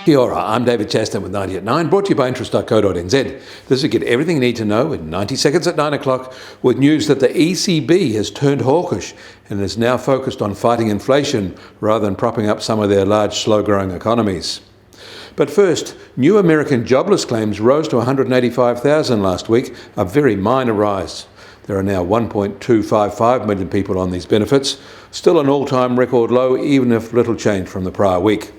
Kia ora, I'm David Chaston with 90 at 9, brought to you by interest.co.nz. This will get everything you need to know in 90 seconds at 9 o'clock with news that the ECB has turned hawkish and is now focused on fighting inflation rather than propping up some of their large, slow-growing economies. But first, new American jobless claims rose to 185,000 last week, a very minor rise. There are now 1.255 million people on these benefits, still an all-time record low, even if little changed from the prior week.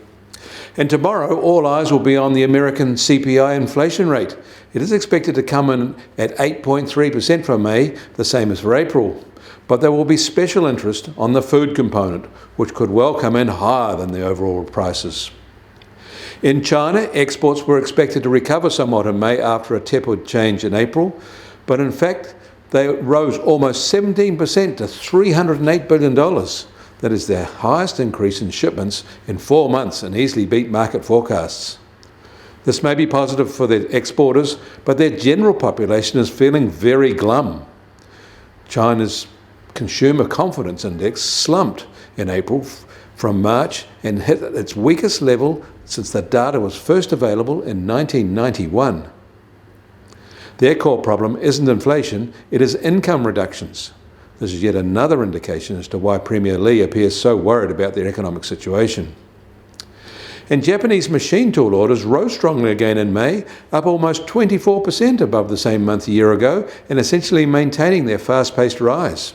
And tomorrow, all eyes will be on the American CPI inflation rate. It is expected to come in at 8.3% for May, the same as for April. But there will be special interest on the food component, which could well come in higher than the overall prices. In China, exports were expected to recover somewhat in May after a tepid change in April, but in fact, they rose almost 17% to $308 billion. That is their highest increase in shipments in 4 months and easily beat market forecasts. This may be positive for their exporters, but their general population is feeling very glum. China's Consumer Confidence Index slumped in April from March and hit its weakest level since the data was first available in 1991. Their core problem isn't inflation, it is income reductions. This is yet another indication as to why Premier Lee appears so worried about their economic situation. And Japanese machine tool orders rose strongly again in May, up almost 24% above the same month a year ago, and essentially maintaining their fast-paced rise.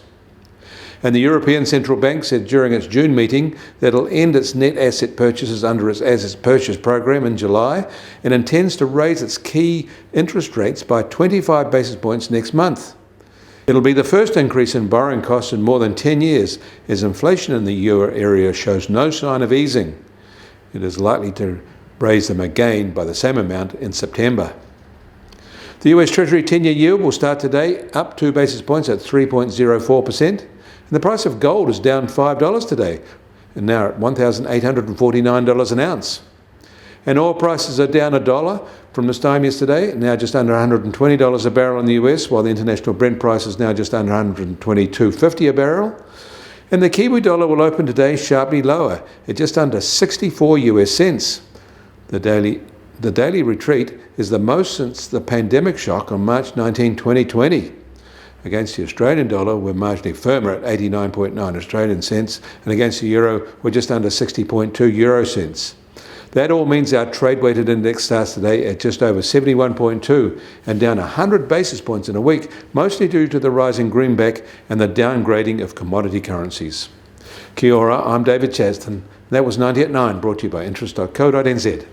And the European Central Bank said during its June meeting that it'll end its net asset purchases under its asset purchase program in July and intends to raise its key interest rates by 25 basis points next month. It'll be the first increase in borrowing costs in more than 10 years, as inflation in the euro area shows no sign of easing. It is likely to raise them again by the same amount in September. The US Treasury 10-year yield will start today up 2 basis points at 3.04%, and the price of gold is down $5 today, and now at $1,849 an ounce. And oil prices are down $1 from this time yesterday, now just under $120 a barrel in the US, while the international Brent price is now just under $122.50 a barrel. And the Kiwi dollar will open today sharply lower at just under 64 US cents. The daily retreat is the most since the pandemic shock on March 19, 2020. Against the Australian dollar, we're marginally firmer at 89.9 Australian cents, and against the euro, we're just under 60.2 euro cents. That all means our trade-weighted index starts today at just over 71.2 and down 100 basis points in a week, mostly due to the rising greenback and the downgrading of commodity currencies. Kia ora, I'm David Chaston. That was 90 at 9, brought to you by interest.co.nz.